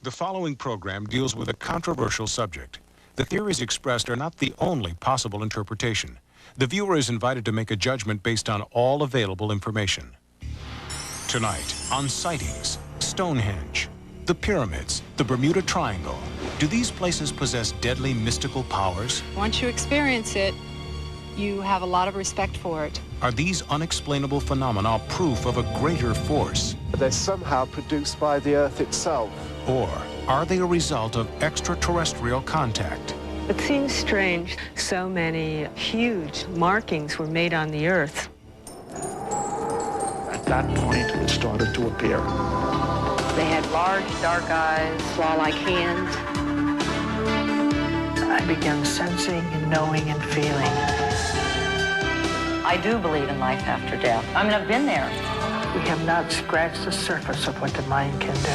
The following program deals with a controversial subject. The theories expressed are not the only possible interpretation. The viewer is invited to make a judgment based on all available information. Tonight, on Sightings, Stonehenge, the pyramids, the Bermuda Triangle. Do these places possess deadly mystical powers? Once you experience it, you have a lot of respect for it. Are these unexplainable phenomena proof of a greater force? They're somehow produced by the Earth itself. Or are they a result of extraterrestrial contact? It seems strange. So many huge markings were made on the Earth. At that point, it started to appear. They had large, dark eyes, claw-like hands. I began sensing and knowing and feeling. I do believe in life after death. I mean, I've been there. We have not scratched the surface of what the mind can do.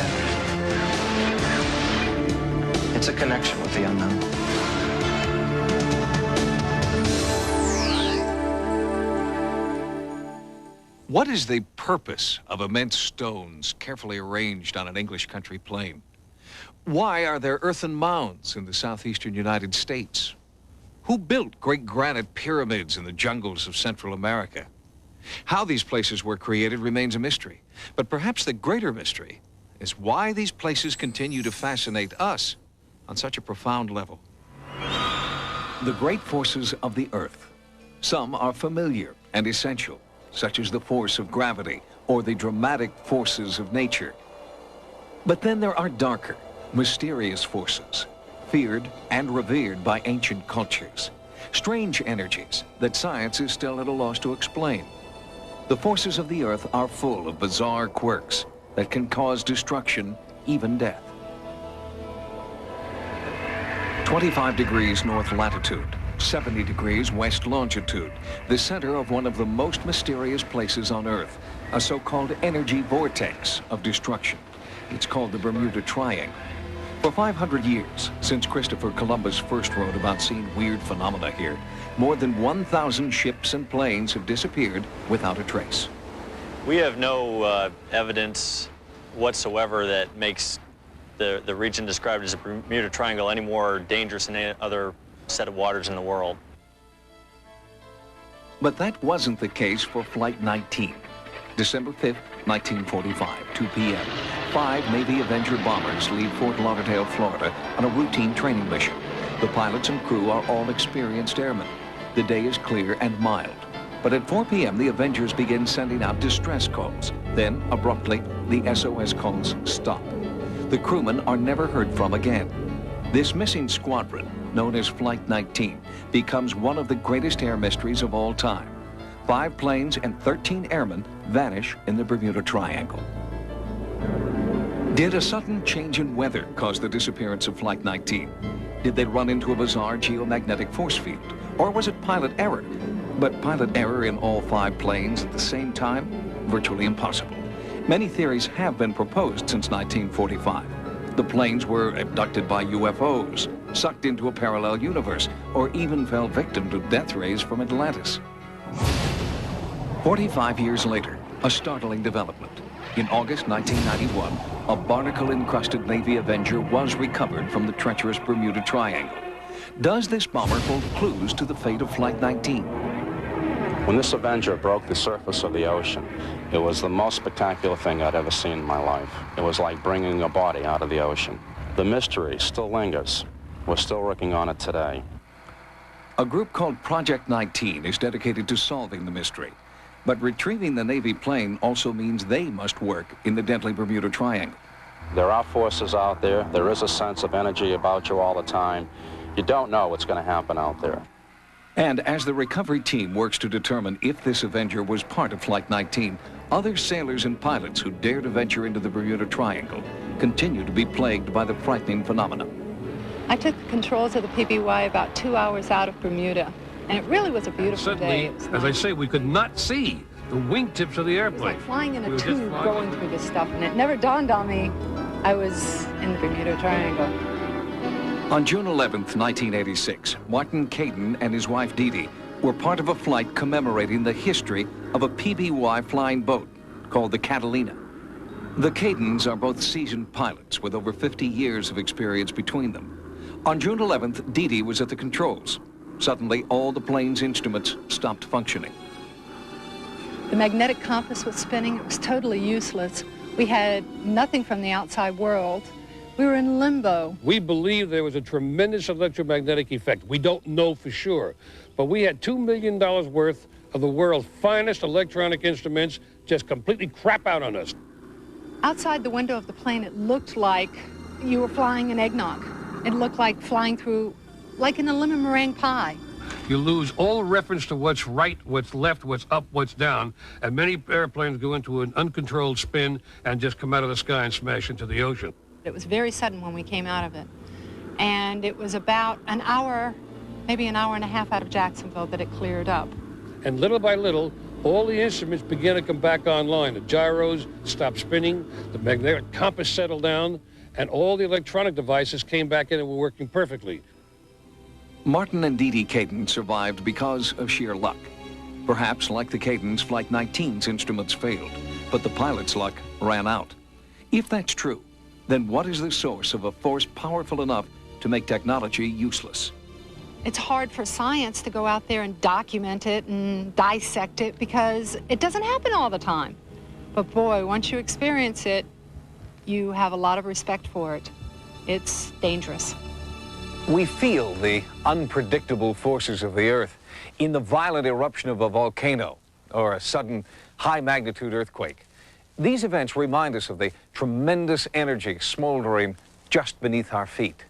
It's a connection with the unknown. What is the purpose of immense stones carefully arranged on an English country plain? Why are there earthen mounds in the southeastern United States? Who built great granite pyramids in the jungles of Central America? How these places were created remains a mystery. But perhaps the greater mystery is why these places continue to fascinate us on such a profound level. The great forces of the Earth. Some are familiar and essential, such as the force of gravity or the dramatic forces of nature. But then there are darker, mysterious forces, feared and revered by ancient cultures. Strange energies that science is still at a loss to explain. The forces of the Earth are full of bizarre quirks that can cause destruction, even death. 25 degrees north latitude, 70 degrees west longitude, the center of one of the most mysterious places on Earth, a so-called energy vortex of destruction. It's called the Bermuda Triangle. For 500 years, since Christopher Columbus first wrote about seeing weird phenomena here, more than 1,000 ships and planes have disappeared without a trace. We have no evidence whatsoever that makes the region described as the Bermuda Triangle any more dangerous than any other set of waters in the world. But that wasn't the case for Flight 19. December 5th, 1945, 2 p.m. 5 Navy Avenger bombers leave Fort Lauderdale, Florida on a routine training mission. The pilots and crew are all experienced airmen. The day is clear and mild. But at 4 p.m., the Avengers begin sending out distress calls. Then, abruptly, the SOS calls stop. The crewmen are never heard from again. This missing squadron, known as Flight 19, becomes one of the greatest air mysteries of all time. 5 planes and 13 airmen vanish in the Bermuda Triangle. Did a sudden change in weather cause the disappearance of Flight 19? Did they run into a bizarre geomagnetic force field? Or was it pilot error? But pilot error in all 5 planes at the same time? Virtually impossible. Many theories have been proposed since 1945. The planes were abducted by UFOs, sucked into a parallel universe, or even fell victim to death rays from Atlantis. 45 years later, a startling development. In August 1991, a barnacle-encrusted Navy Avenger was recovered from the treacherous Bermuda Triangle. Does this bomber hold clues to the fate of Flight 19? When this Avenger broke the surface of the ocean, it was the most spectacular thing I'd ever seen in my life. It was like bringing a body out of the ocean. The mystery still lingers. We're still working on it today. A group called Project 19 is dedicated to solving the mystery. But retrieving the Navy plane also means they must work in the deadly Bermuda Triangle. There are forces out there. There is a sense of energy about you all the time. You don't know what's going to happen out there. And as the recovery team works to determine if this Avenger was part of Flight 19, other sailors and pilots who dare to venture into the Bermuda Triangle continue to be plagued by the frightening phenomena. I took the controls of the PBY about 2 hours out of Bermuda, and it really was a beautiful day. Suddenly, as I say, we could not see the wingtips of the airplane. It was like flying in a tube going through this stuff, and it never dawned on me I was in the Bermuda Triangle. On June 11th, 1986, Martin Caden and his wife Dee Dee were part of a flight commemorating the history of a PBY flying boat called the Catalina. The Cadens are both seasoned pilots with over 50 years of experience between them. On June 11th, Dee Dee was at the controls. Suddenly, all the plane's instruments stopped functioning. The magnetic compass was spinning. It was totally useless. We had nothing from the outside world. We were in limbo. We believe there was a tremendous electromagnetic effect. We don't know for sure, but we had $2 million worth of the world's finest electronic instruments just completely crap out on us. Outside the window of the plane, it looked like you were flying an eggnog. It looked like flying through, like in a lemon meringue pie. You lose all reference to what's right, what's left, what's up, what's down, and many airplanes go into an uncontrolled spin and just come out of the sky and smash into the ocean. It was very sudden when we came out of it. And it was about an hour, maybe an hour and a half out of Jacksonville that it cleared up. And little by little, all the instruments began to come back online. The gyros stopped spinning, the magnetic compass settled down, and all the electronic devices came back in and were working perfectly. Martin and Dee Dee Caden survived because of sheer luck. Perhaps, like the Cadens, Flight 19's instruments failed, but the pilot's luck ran out. If that's true, then what is the source of a force powerful enough to make technology useless? It's hard for science to go out there and document it and dissect it because it doesn't happen all the time. But boy, once you experience it, you have a lot of respect for it. It's dangerous. We feel the unpredictable forces of the Earth in the violent eruption of a volcano or a sudden high-magnitude earthquake. These events remind us of the tremendous energy smoldering just beneath our feet.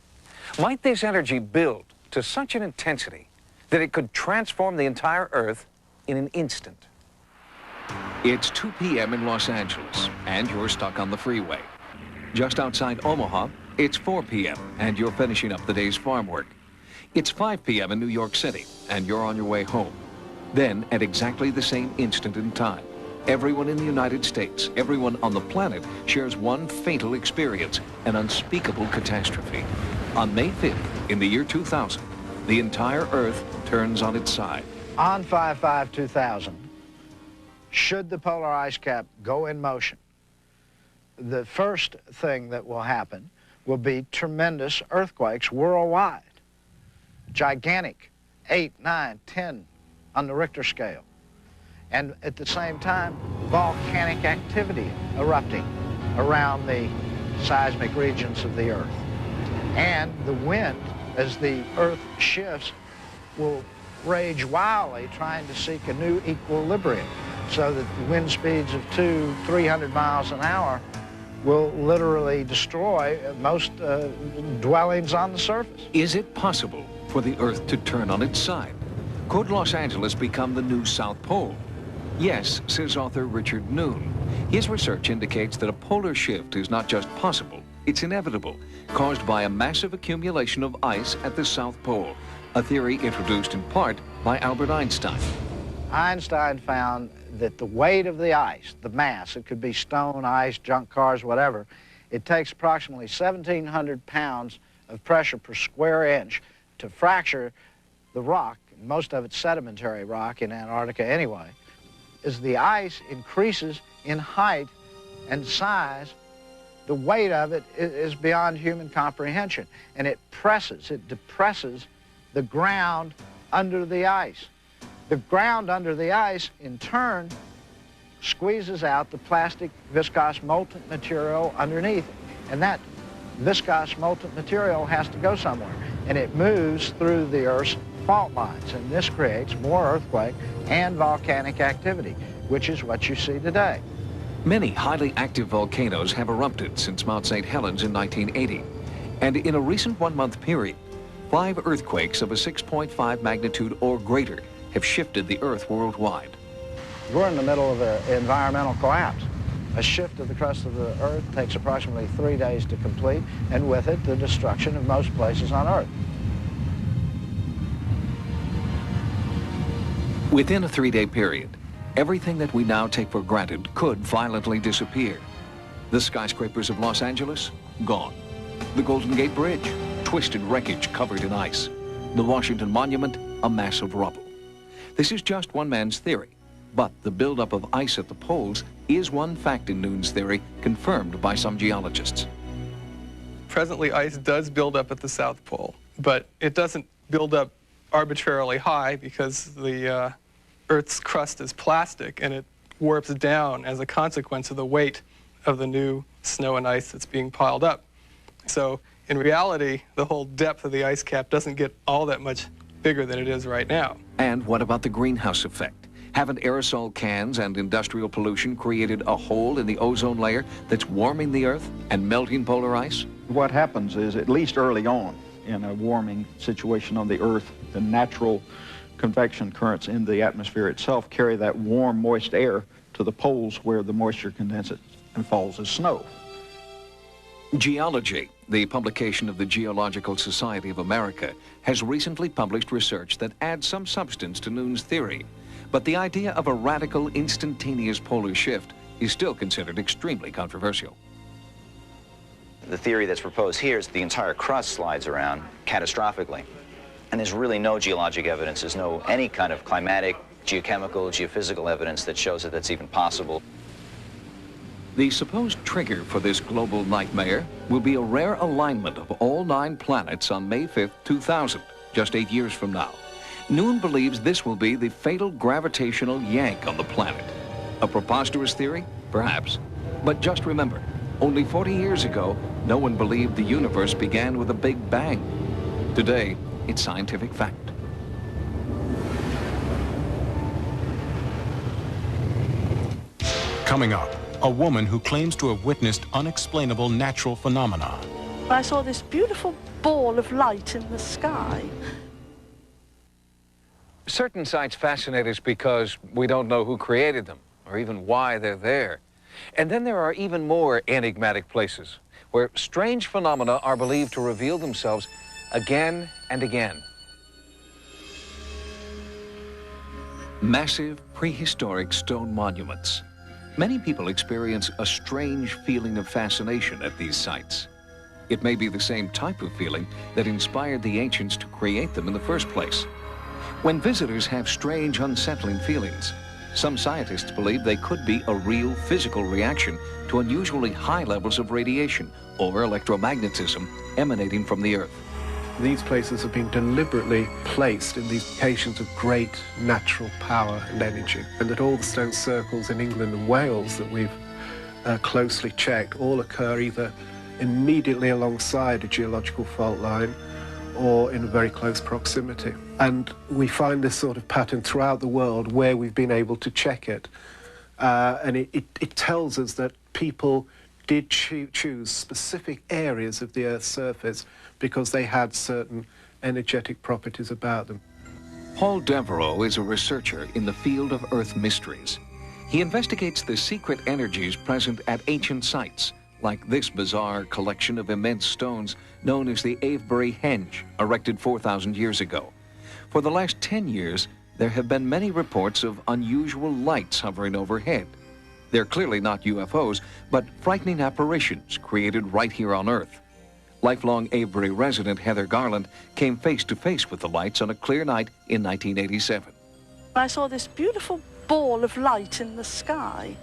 Might this energy build to such an intensity that it could transform the entire Earth in an instant? It's 2 p.m. in Los Angeles, and you're stuck on the freeway. Just outside Omaha, it's 4 p.m., and you're finishing up the day's farm work. It's 5 p.m. in New York City, and you're on your way home. Then, at exactly the same instant in time, everyone in the United States, everyone on the planet, shares one fatal experience, an unspeakable catastrophe. On May 5th, in the year 2000, the entire Earth turns on its side. On 5/5/2000, should the polar ice cap go in motion, the first thing that will happen will be tremendous earthquakes worldwide. Gigantic, 8, 9, 10 on the Richter scale. And at the same time, volcanic activity erupting around the seismic regions of the Earth. And the wind, as the Earth shifts, will rage wildly trying to seek a new equilibrium so that wind speeds of 200-300 miles an hour will literally destroy most dwellings on the surface. Is it possible for the Earth to turn on its side? Could Los Angeles become the new South Pole? Yes, says author Richard Noon. His research indicates that a polar shift is not just possible, it's inevitable, caused by a massive accumulation of ice at the South Pole, a theory introduced in part by Albert Einstein. Einstein found that the weight of the ice, the mass, it could be stone, ice, junk cars, whatever, it takes approximately 1,700 pounds of pressure per square inch to fracture the rock, most of it's sedimentary rock in Antarctica anyway. As the ice increases in height and size, the weight of it is beyond human comprehension, and it depresses the ground under the ice. The ground under the ice, in turn, squeezes out the plastic viscous molten material underneath, and that viscous molten material has to go somewhere, and it moves through the Earth's fault lines, and this creates more earthquake and volcanic activity, which is what you see today. Many highly active volcanoes have erupted since Mount St. Helens in 1980, and in a recent one-month period, 5 earthquakes of a 6.5 magnitude or greater have shifted the Earth worldwide. We're in the middle of an environmental collapse. A shift of the crust of the Earth takes approximately 3 days to complete, and with it, the destruction of most places on Earth. Within a 3-day period, everything that we now take for granted could violently disappear. The skyscrapers of Los Angeles, gone. The Golden Gate Bridge, twisted wreckage covered in ice. The Washington Monument, a mass of rubble. This is just one man's theory, But the buildup of ice at the poles is one fact in Noon's theory confirmed by some geologists. Presently, ice does build up at the South Pole, but it doesn't build up arbitrarily high because the Earth's crust is plastic and it warps down as a consequence of the weight of the new snow and ice that's being piled up. So in reality, the whole depth of the ice cap doesn't get all that much bigger than it is right now. And what about the greenhouse effect? Haven't aerosol cans and industrial pollution created a hole in the ozone layer that's warming the Earth and melting polar ice? What happens is, at least early on in a warming situation on the Earth, the natural convection currents in the atmosphere itself carry that warm, moist air to the poles where the moisture condenses and falls as snow. Geology, the publication of the Geological Society of America, has recently published research that adds some substance to Noon's theory. But the idea of a radical, instantaneous polar shift is still considered extremely controversial. The theory that's proposed here is the entire crust slides around catastrophically. And there's really no geologic evidence, there's no any kind of climatic, geochemical, geophysical evidence that shows that that's even possible. The supposed trigger for this global nightmare will be a rare alignment of all 9 planets on May 5th, 2000, just 8 years from now. Noon believes this will be the fatal gravitational yank on the planet. A preposterous theory? Perhaps. But just remember, only 40 years ago, no one believed the universe began with a big bang. Today, it's scientific fact. Coming up, a woman who claims to have witnessed unexplainable natural phenomena. I saw this beautiful ball of light in the sky. Certain sites fascinate us because we don't know who created them or even why they're there. And then there are even more enigmatic places where strange phenomena are believed to reveal themselves again and again. Massive prehistoric stone monuments. Many people experience a strange feeling of fascination at these sites. It may be the same type of feeling that inspired the ancients to create them in the first place. When visitors have strange, unsettling feelings, some scientists believe they could be a real physical reaction to unusually high levels of radiation or electromagnetism emanating from the Earth. These places have been deliberately placed in these locations of great natural power and energy, and that all the stone circles in England and Wales that we've closely checked all occur either immediately alongside a geological fault line or in a very close proximity. And we find this sort of pattern throughout the world where we've been able to check it. And it tells us that people did choose specific areas of the Earth's surface because they had certain energetic properties about them. Paul Devereaux is a researcher in the field of Earth mysteries. He investigates the secret energies present at ancient sites, like this bizarre collection of immense stones known as the Avebury Henge, erected 4,000 years ago. For the last 10 years, there have been many reports of unusual lights hovering overhead. They're clearly not UFOs, but frightening apparitions created right here on Earth. Lifelong Avebury resident Heather Garland came face to face with the lights on a clear night in 1987. I saw this beautiful ball of light in the sky,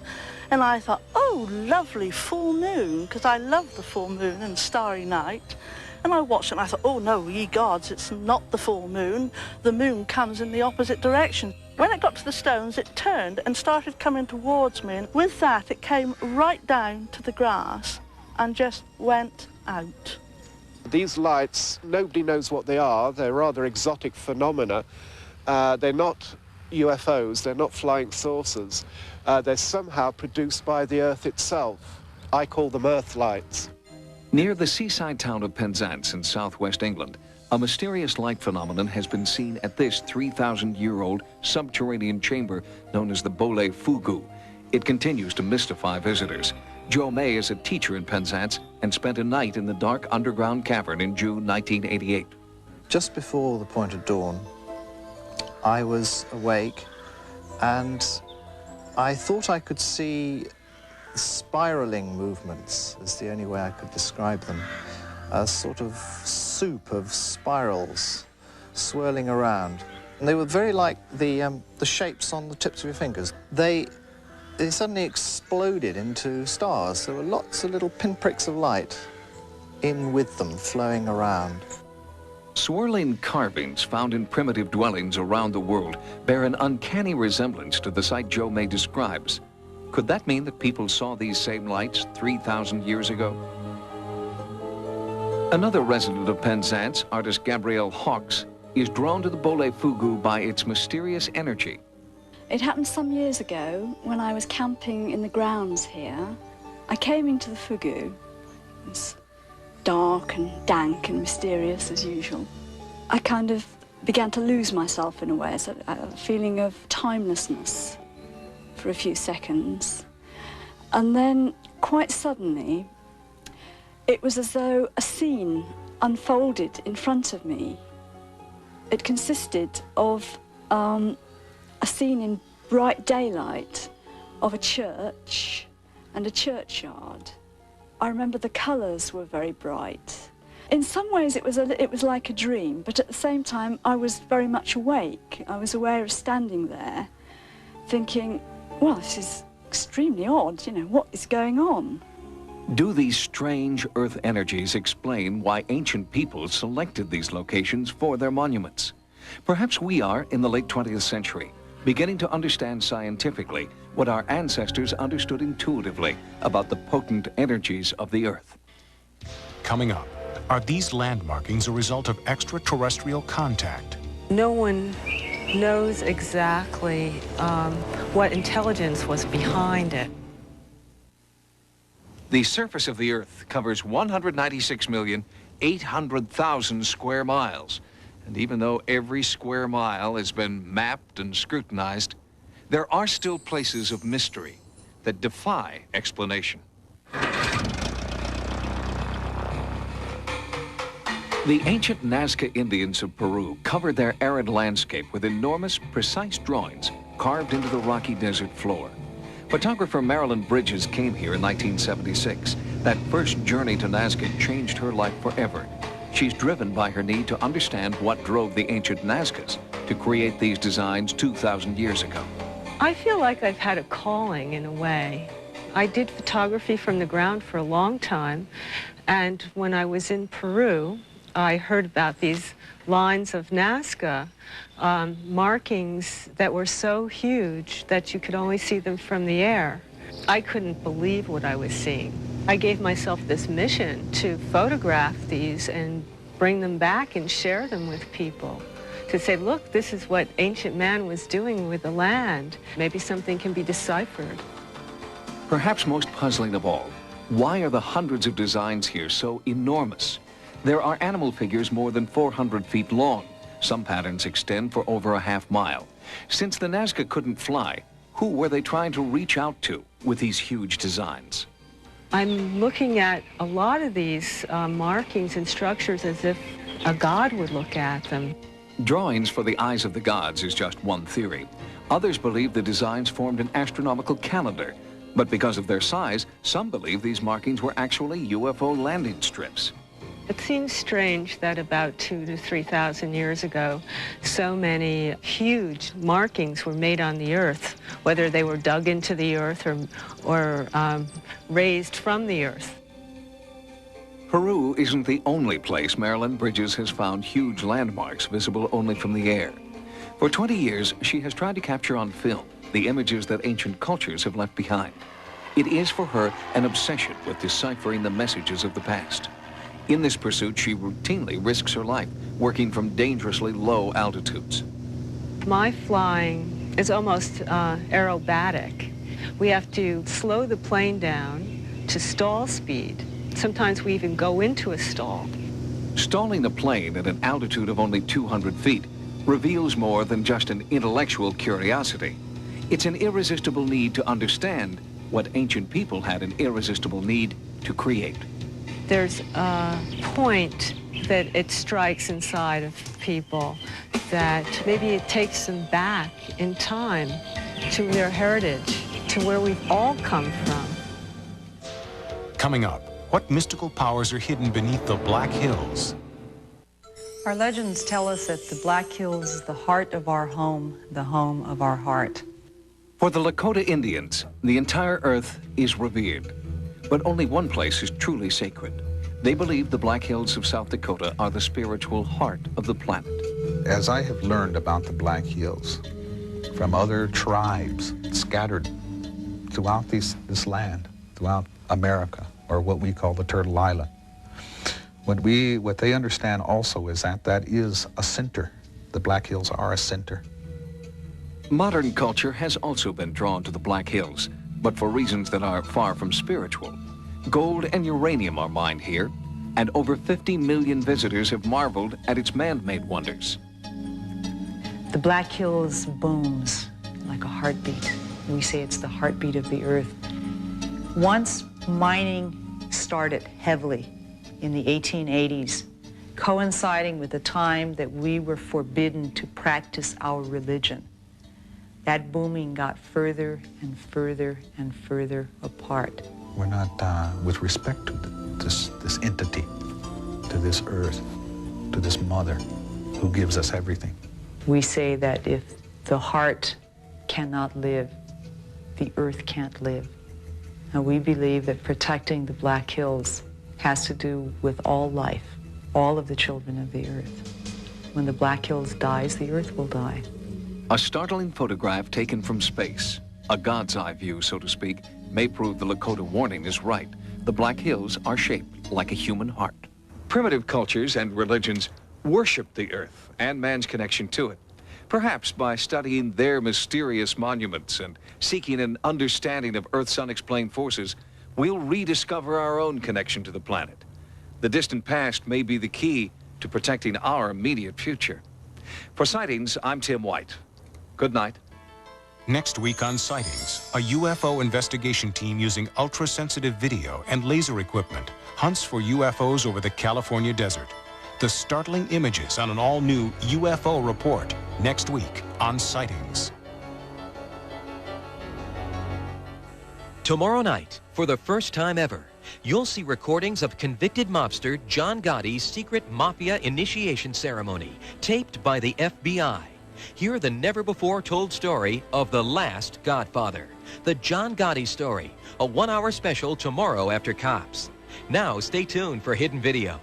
and I thought, oh, lovely full moon, because I love the full moon and starry night. And I watched it and I thought, oh no, ye gods, it's not the full moon. The moon comes in the opposite direction. When it got to the stones, it turned and started coming towards me, and with that it came right down to the grass and just went out. These lights, nobody knows what they are. They're rather exotic phenomena. They're not UFOs, they're not flying saucers. They're somehow produced by the Earth itself. I call them Earth lights. Near the seaside town of Penzance in southwest England, a mysterious light phenomenon has been seen at this 3,000-year-old subterranean chamber known as the Bole Fugu. It continues to mystify visitors. Joe May is a teacher in Penzance and spent a night in the dark underground cavern in June 1988. Just before the point of dawn, I was awake and I thought I could see spiraling movements, is the only way I could describe them. A sort of soup of spirals swirling around. And they were very like the shapes on the tips of your fingers. They suddenly exploded into stars. There were lots of little pinpricks of light in with them, flowing around. Swirling carvings found in primitive dwellings around the world bear an uncanny resemblance to the site Joe May describes. Could that mean that people saw these same lights 3,000 years ago? Another resident of Penzance, artist Gabrielle Hawkes, is drawn to the Bole Fugu by its mysterious energy. It happened some years ago when I was camping in the grounds here. I came into the Fugu. It was dark and dank and mysterious as usual. I kind of began to lose myself in a way, so a feeling of timelessness for a few seconds. And then, quite suddenly, it was as though a scene unfolded in front of me. It consisted of a scene in bright daylight of a church and a churchyard. I remember the colours were very bright. In some ways it was like a dream, but at the same time I was very much awake. I was aware of standing there thinking, well, this is extremely odd, you know, what is going on? Do these strange earth energies explain why ancient peoples selected these locations for their monuments? Perhaps we are, in the late 20th century, beginning to understand scientifically what our ancestors understood intuitively about the potent energies of the earth. Coming up, are these landmarkings a result of extraterrestrial contact? No one knows exactly what intelligence was behind it. The surface of the Earth covers 196,800,000 square miles. And even though every square mile has been mapped and scrutinized, there are still places of mystery that defy explanation. The ancient Nazca Indians of Peru covered their arid landscape with enormous, precise drawings carved into the rocky desert floor. Photographer Marilyn Bridges came here in 1976. That first journey to Nazca changed her life forever. She's driven by her need to understand what drove the ancient Nazcas to create these designs 2,000 years ago. I feel like I've had a calling in a way. I did photography from the ground for a long time, and when I was in Peru, I heard about these lines of Nazca markings that were so huge that you could only see them from the air. I couldn't believe what I was seeing. I gave myself this mission to photograph these and bring them back and share them with people. To say, look, this is what ancient man was doing with the land. Maybe something can be deciphered. Perhaps most puzzling of all, why are the hundreds of designs here so enormous? There are animal figures more than 400 feet long. Some patterns extend for over a half mile. Since the Nazca couldn't fly, who were they trying to reach out to with these huge designs? I'm looking at a lot of these markings and structures as if a god would look at them. Drawings for the eyes of the gods is just one theory. Others believe the designs formed an astronomical calendar. But because of their size, some believe these markings were actually UFO landing strips. It seems strange that about 2,000 to 3,000 years ago, so many huge markings were made on the earth, whether they were dug into the earth or raised from the earth. Peru isn't the only place Marilyn Bridges has found huge landmarks visible only from the air. For 20 years, she has tried to capture on film the images that ancient cultures have left behind. It is for her an obsession with deciphering the messages of the past. In this pursuit, she routinely risks her life, working from dangerously low altitudes. My flying is almost aerobatic. We have to slow the plane down to stall speed. Sometimes we even go into a stall. Stalling a plane at an altitude of only 200 feet reveals more than just an intellectual curiosity. It's an irresistible need to understand what ancient people had an irresistible need to create. There's a point that it strikes inside of people that maybe it takes them back in time to their heritage, to where we've all come from. Coming up, what mystical powers are hidden beneath the Black Hills? Our legends tell us that the Black Hills is the heart of our home, the home of our heart. For the Lakota Indians, the entire earth is revered. But only one place is truly sacred. They believe the Black Hills of South Dakota are the spiritual heart of the planet. As I have learned about the Black Hills from other tribes scattered throughout this land, throughout America, or what we call the Turtle Island, what they understand also is that that is a center. The Black Hills are a center. Modern culture has also been drawn to the Black Hills, but for reasons that are far from spiritual. Gold and uranium are mined here, and over 50 million visitors have marveled at its man-made wonders. The Black Hills booms like a heartbeat. We say it's the heartbeat of the earth. Once mining started heavily in the 1880s, coinciding with the time that we were forbidden to practice our religion. That booming got further and further and further apart. We're not, with respect to this entity, to this earth, to this mother who gives us everything. We say that if the heart cannot live, the earth can't live. And we believe that protecting the Black Hills has to do with all life, all of the children of the earth. When the Black Hills dies, the earth will die. A startling photograph taken from space, a God's eye view, so to speak, may prove the Lakota warning is right. The Black Hills are shaped like a human heart. Primitive cultures and religions worship the earth and man's connection to it. Perhaps by studying their mysterious monuments and seeking an understanding of Earth's unexplained forces, we'll rediscover our own connection to the planet. The distant past may be the key to protecting our immediate future. For Sightings, I'm Tim White. Good night. Next week on Sightings, a UFO investigation team using ultra-sensitive video and laser equipment hunts for UFOs over the California desert. The startling images on an all-new UFO report next week on Sightings. Tomorrow night, for the first time ever, you'll see recordings of convicted mobster John Gotti's secret mafia initiation ceremony, taped by the FBI. Hear the never-before-told story of the last Godfather, the John Gotti story, a one-hour special tomorrow after Cops. Now, stay tuned for Hidden Video.